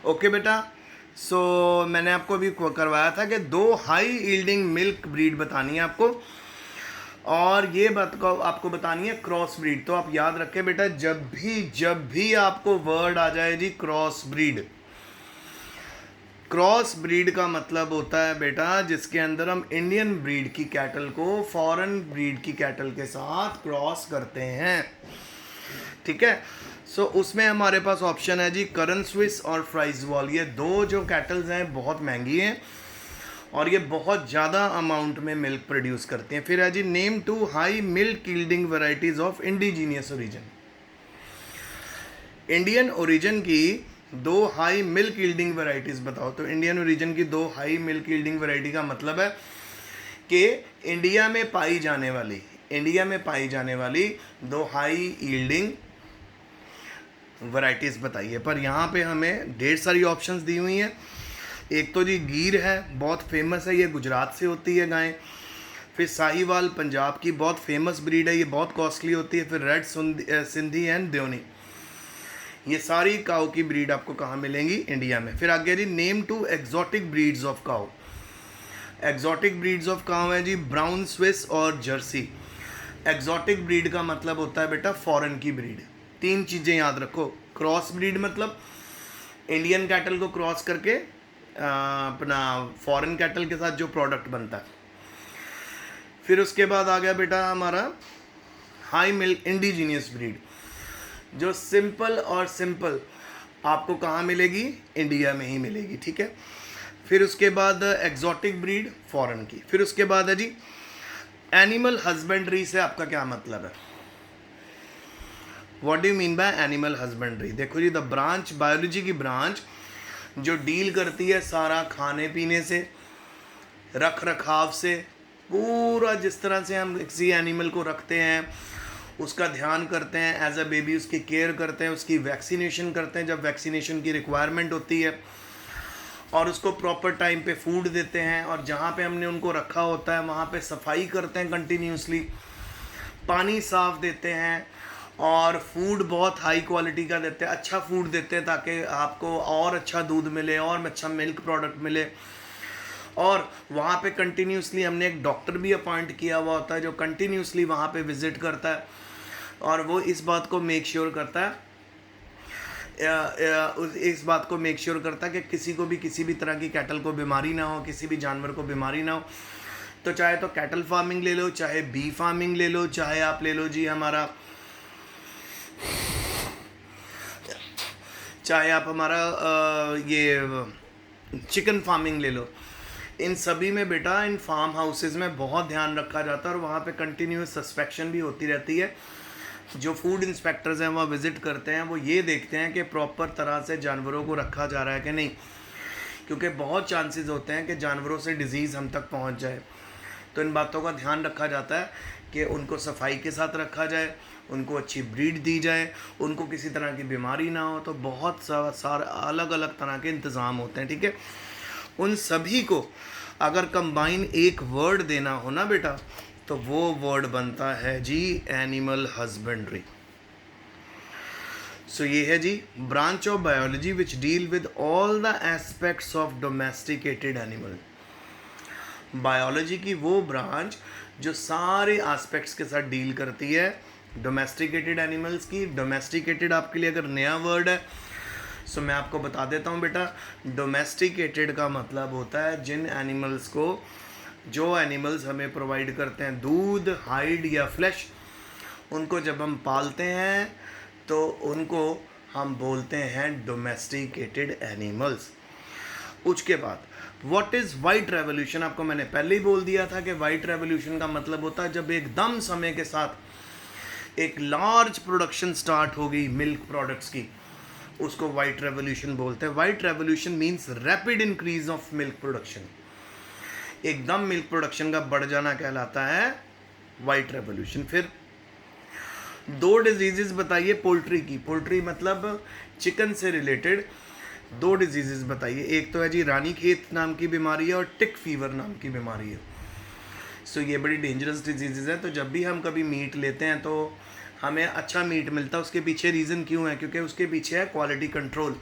Okay बेटा। सो मैंने आपको अभी करवाया था कि 2 हाई यील्डिंग मिल्क ब्रीड बतानी है आपको, और ये बात को आपको बतानी है क्रॉस ब्रीड। तो आप याद रखें बेटा, जब भी आपको वर्ड आ जाए जी क्रॉस ब्रीड, क्रॉस ब्रीड का मतलब होता है बेटा जिसके अंदर हम इंडियन ब्रीड की कैटल को फॉरेन ब्रीड की कैटल के साथ क्रॉस करते हैं। ठीक है। सो उसमें हमारे पास ऑप्शन है जी करन स्विस और फ्राइजवॉल। ये दो जो कैटल्स हैं बहुत महंगी हैं और ये बहुत ज़्यादा अमाउंट में मिल्क प्रोड्यूस करती हैं। फिर है जी name 2 high milk yielding varieties of indigenous origin. Indian origin की 2 हाई मिल्क यील्डिंग वैरायटीज बताओ। तो इंडियन ओरिजिन की 2 हाई मिल्क यील्डिंग वैरायटी का मतलब है कि इंडिया में पाई जाने वाली 2 हाई यील्डिंग वैरायटीज़ बताइए। पर यहाँ पे हमें ढेर सारी ऑप्शंस दी हुई हैं। एक तो जी गिर है, बहुत फेमस है, ये गुजरात से होती है गाय। फिर साहिवाल पंजाब की बहुत फेमस ब्रीड है, ये बहुत कॉस्टली होती है। फिर रेड सिंधी एंड देवनी, ये सारी काऊ की ब्रीड आपको कहाँ मिलेंगी? इंडिया में। फिर आगे जी name 2 exotic breeds of cow. Exotic breeds of cow है जी ब्राउन स्विस और जर्सी। एग्जॉटिक ब्रीड का मतलब होता है बेटा फॉरेन की ब्रीड। 3 चीज़ें याद रखो। क्रॉस ब्रीड मतलब इंडियन कैटल को क्रॉस करके अपना फॉरेन कैटल के साथ जो प्रोडक्ट बनता है। फिर उसके बाद आ गया बेटा हमारा हाई मिल्क इंडिजीनियस ब्रीड, जो सिंपल आपको कहाँ मिलेगी? इंडिया में ही मिलेगी। ठीक है। फिर उसके बाद एग्जॉटिक ब्रीड फॉरेन की। फिर उसके बाद है जी एनिमल हस्बेंड्री से आपका क्या मतलब है? What do you mean by animal husbandry? देखो जी, द ब्रांच, बायोलॉजी की ब्रांच जो डील करती है सारा खाने पीने से, रख रखाव से, पूरा जिस तरह से हम किसी एनिमल को रखते हैं, उसका ध्यान करते हैं, एज अ बेबी उसकी केयर करते हैं, उसकी वैक्सीनेशन करते हैं जब वैक्सीनेशन की रिक्वायरमेंट होती है, और उसको प्रॉपर टाइम पे फूड देते हैं, और जहाँ पे हमने उनको रखा होता है वहाँ पे सफाई करते हैं कंटिन्यूसली, पानी साफ देते हैं, और फूड बहुत हाई क्वालिटी का देते हैं, अच्छा फूड देते हैं ताकि आपको और अच्छा दूध मिले और अच्छा मिल्क प्रोडक्ट मिले। और वहाँ पे कंटिन्यूसली हमने एक डॉक्टर भी अपॉइंट किया हुआ होता है जो कंटिन्यूसली वहाँ पे विज़िट करता है, और वो इस बात को मेक श्योर करता है कि किसी को भी किसी भी तरह की कैटल को बीमारी ना हो, किसी भी जानवर को बीमारी ना हो। तो चाहे तो कैटल फार्मिंग ले लो, चाहे बी फार्मिंग ले लो, चाहे आप ले लो जी हमारा, चाहे आप हमारा ये चिकन फार्मिंग ले लो। इन सभी में बेटा, इन फार्म हाउसेज में बहुत ध्यान रखा जाता है और वहाँ पे कंटिन्यूस सस्पेक्शन भी होती रहती है। जो फूड इंस्पेक्टर्स हैं वहाँ विज़िट करते हैं, वो ये देखते हैं कि प्रॉपर तरह से जानवरों को रखा जा रहा है कि नहीं, क्योंकि बहुत चांसेस होते हैं कि जानवरों से डिज़ीज़ हम तक पहुँच जाए। तो इन बातों का ध्यान रखा जाता है कि उनको सफाई के साथ रखा जाए, उनको अच्छी ब्रीड दी जाए, उनको किसी तरह की बीमारी ना हो। तो बहुत सारे अलग अलग तरह के इंतज़ाम होते हैं। ठीक है। उन सभी को अगर कंबाइन एक वर्ड देना हो ना बेटा, तो वो वर्ड बनता है जी एनिमल हस्बेंड्री। सो ये है जी branch of biology which deal with all the aspects of domesticated animal. Biology की वो ब्रांच जो सारे एस्पेक्ट्स के साथ डील करती है डोमेस्टिकेटेड एनिमल्स की। डोमेस्टिकेटेड आपके लिए अगर नया वर्ड है, सो मैं आपको बता देता हूँ बेटा। डोमेस्टिकेटेड का मतलब होता है जिन एनिमल्स को, जो एनिमल्स हमें प्रोवाइड करते हैं दूध, हाइड या फ्लैश, उनको जब हम पालते हैं तो उनको हम बोलते हैं डोमेस्टिकेटेड एनिमल्स। उसके बाद व्हाट इज़ वाइट रेवोल्यूशन? आपको मैंने पहले ही बोल दिया था कि वाइट रेवोल्यूशन का मतलब होता है जब एकदम समय के साथ एक लार्ज प्रोडक्शन स्टार्ट हो गई मिल्क प्रोडक्ट्स की, उसको वाइट रेवोल्यूशन बोलते हैं। White revolution means rapid increase of milk production. एकदम मिल्क प्रोडक्शन का बढ़ जाना कहलाता है वाइट रेवोल्यूशन। फिर 2 डिजीजेस बताइए पोल्ट्री की। पोल्ट्री मतलब चिकन से रिलेटेड 2 डिजीजेस बताइए। एक तो है जी रानीखेत नाम की बीमारी है और टिक फीवर नाम की बीमारी है। सो ये बड़ी डेंजरस डिजीजेज है। तो जब भी हम कभी मीट लेते हैं तो हमें अच्छा मीट मिलता है। उसके पीछे रीज़न क्यों है? क्योंकि उसके पीछे है क्वालिटी कंट्रोल।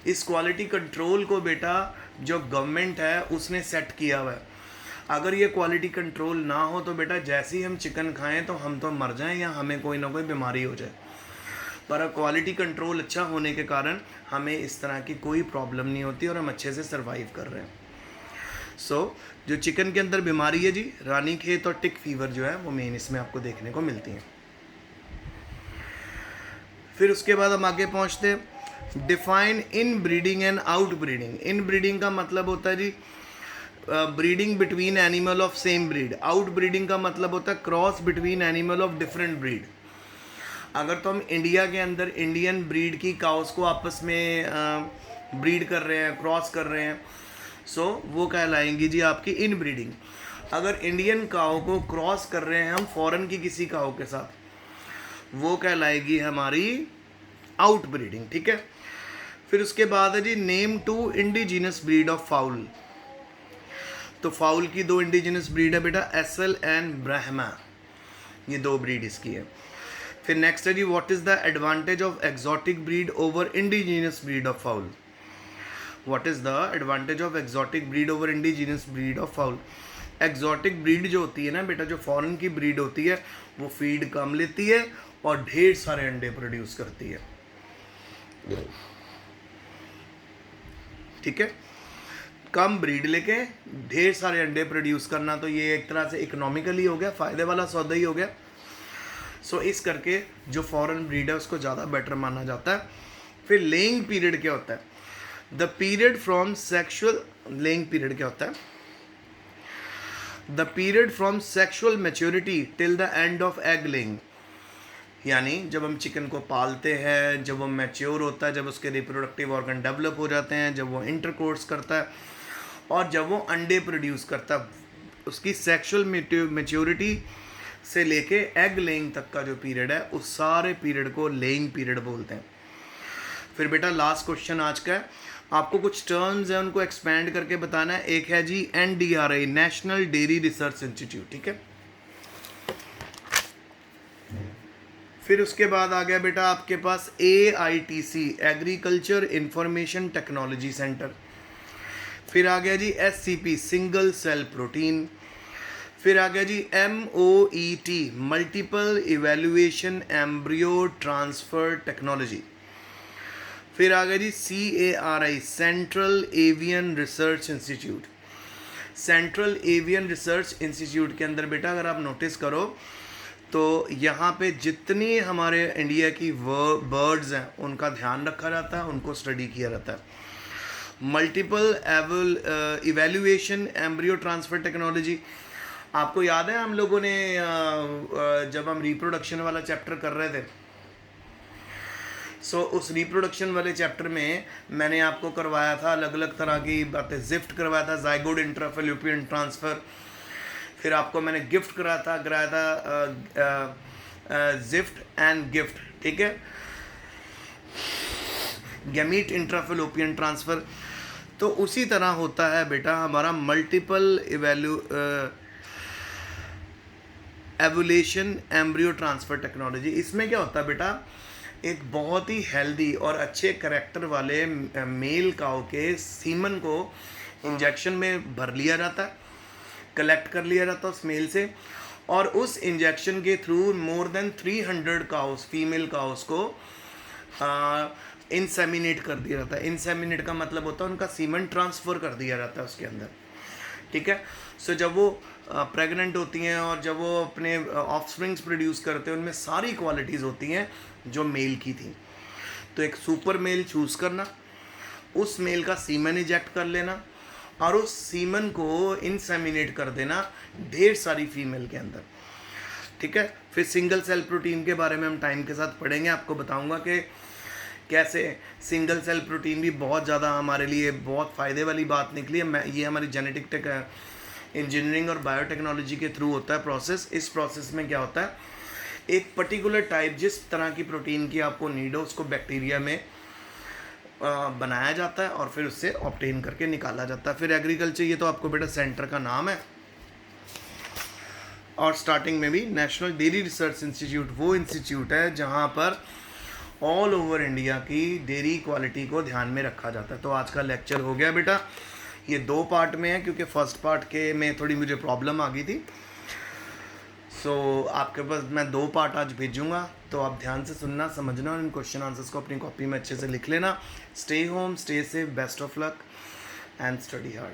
इस क्वालिटी कंट्रोल को बेटा जो गवर्नमेंट है उसने सेट किया हुआ है। अगर ये क्वालिटी कंट्रोल ना हो तो बेटा जैसे ही हम चिकन खाएं तो हम तो मर जाएं या हमें कोई ना कोई बीमारी हो जाए। पर अब क्वालिटी कंट्रोल अच्छा होने के कारण हमें इस तरह की कोई प्रॉब्लम नहीं होती और हम अच्छे से सर्वाइव कर रहे हैं। जो चिकन के अंदर बीमारी है जी, रानीखेत और टिक फीवर जो है वो मेन इसमें आपको देखने को मिलती हैं। फिर उसके बाद हम आगे पहुंचते हैं, define inbreeding and outbreeding. Inbreeding का मतलब होता है जी breeding between animal of same breed. Outbreeding का मतलब होता है cross between animal of different breed. अगर तो हम इंडिया के अंदर इंडियन ब्रीड की काउस को आपस में ब्रीड कर रहे हैं, क्रॉस कर रहे हैं, वो कहलाएंगी जी आपकी इन ब्रीडिंग। अगर इंडियन काउ को क्रॉस कर रहे हैं हम फॉरेन की किसी काउ के साथ, वो कहलाएगी हमारी आउट ब्रीडिंग। ठीक है। फिर उसके बाद है जी name 2 indigenous breed of fowl. तो फाउल की 2 इंडिजिनस ब्रीड है बेटा, एसल एंड ब्राह्मा, ये 2 ब्रीड इसकी है। फिर नेक्स्ट है जी what is the advantage of exotic breed over indigenous breed of fowl. What is the advantage of exotic breed over indigenous breed of fowl. Exotic breed जो होती है ना बेटा, जो फॉरेन की ब्रीड होती है, वो फीड कम लेती है और ढेर सारे अंडे प्रोड्यूस करती है। ठीक है। कम ब्रीड लेके ढेर सारे अंडे प्रोड्यूस करना, तो ये एक तरह से इकोनॉमिकली हो गया, फायदे वाला सौदा ही हो गया। इस करके जो फॉरेन ब्रीड है उसको ज़्यादा बेटर माना जाता है। फिर लेइंग पीरियड क्या होता है, the period from sexual, laying period क्या होता है, the period from sexual maturity till the end of egg laying. यानी जब हम चिकन को पालते हैं, जब वो मैच्योर होता है, जब उसके रिप्रोडक्टिव ऑर्गन डेवलप हो जाते हैं, जब वो इंटरकोर्स करता है और जब वो अंडे प्रोड्यूस करता है, उसकी सेक्शुअल मैच्योरिटी से लेके एग लेइंग तक का जो पीरियड है, उस सारे पीरियड को लेइंग पीरियड बोलते हैं। फिर बेटा लास्ट क्वेश्चन आज का है, आपको कुछ टर्म्स है उनको एक्सपैंड करके बताना है। एक है जी NDRI, national dairy research institute. ठीक है। फिर उसके बाद आ गया बेटा आपके पास AITC, agriculture information technology centre. फिर आ गया जी SCP, सिंगल सेल प्रोटीन। फिर आ गया जी MOET, multiple evaluation embryo transfer technology. फिर आ गया जी CARI, central avian research institute. Central avian research institute के अंदर बेटा अगर आप नोटिस करो तो यहाँ पे जितनी हमारे इंडिया की बर्ड्स हैं उनका ध्यान रखा जाता है, उनको स्टडी किया जाता है। Multiple evaluation embryo transfer technology, आपको याद है हम लोगों ने जब हम रिप्रोडक्शन वाला चैप्टर कर रहे थे, उस रिप्रोडक्शन वाले चैप्टर में मैंने आपको करवाया था अलग अलग तरह की बातें। जिफ्ट करवाया था, जाइगोट इंट्राफैलोपियन ट्रांसफ़र। फिर आपको मैंने गिफ्ट कराया था जिफ्ट एंड गिफ्ट। ठीक है। Gamete intrafallopian transfer. तो उसी तरह होता है बेटा हमारा multiple evolution embryo transfer technology. इसमें क्या होता है बेटा, एक बहुत ही हेल्दी और अच्छे करैक्टर वाले मेल काऊ के सीमन को इंजेक्शन में भर लिया जाता है, कलेक्ट कर लिया जाता है उस मेल से, और उस इंजेक्शन के through more than 300 cows, female cows को इंसेमिनेट कर दिया जाता है। इंसेमिनेट का मतलब होता है उनका सीमन ट्रांसफ़र कर दिया जाता है उसके अंदर। ठीक है। जब वो प्रेग्नेंट होती हैं और जब वो अपने ऑफस्प्रिंग्स प्रोड्यूस करते हैं, उनमें सारी क्वालिटीज़ होती हैं जो मेल की थी। तो एक सुपर मेल चूज़ करना, उस मेल का सीमन इजेक्ट कर लेना और उस सीमन को इंसेमिनेट कर देना ढेर सारी फीमेल के अंदर। ठीक है। फिर सिंगल सेल प्रोटीन के बारे में हम टाइम के साथ पढ़ेंगे, आपको बताऊंगा कि कैसे सिंगल सेल प्रोटीन भी बहुत ज़्यादा हमारे लिए बहुत फ़ायदे वाली बात निकली है। ये हमारी जेनेटिक इंजीनियरिंग और बायोटेक्नोलॉजी के थ्रू होता है प्रोसेस। इस प्रोसेस में क्या होता है, एक पर्टिकुलर टाइप जिस तरह की प्रोटीन की आपको नीड हो उसको बैक्टीरिया में बनाया जाता है और फिर उससे ऑब्टेन करके निकाला जाता है। फिर एग्रीकल्चर, ये तो आपको बेटा सेंटर का नाम है। और स्टार्टिंग में भी नेशनल डेयरी रिसर्च इंस्टीट्यूट वो इंस्टीट्यूट है जहाँ पर ऑल ओवर इंडिया की डेयरी क्वालिटी को ध्यान में रखा जाता है। तो आज का लेक्चर हो गया बेटा, ये 2 पार्ट में है क्योंकि फर्स्ट पार्ट के में थोड़ी मुझे प्रॉब्लम आ गई थी। सो आपके पास मैं 2 पार्ट आज भेजूंगा, तो आप ध्यान से सुनना, समझना और इन क्वेश्चन आंसर्स को अपनी कॉपी में अच्छे से लिख लेना। Stay home, stay safe, best of luck and study hard.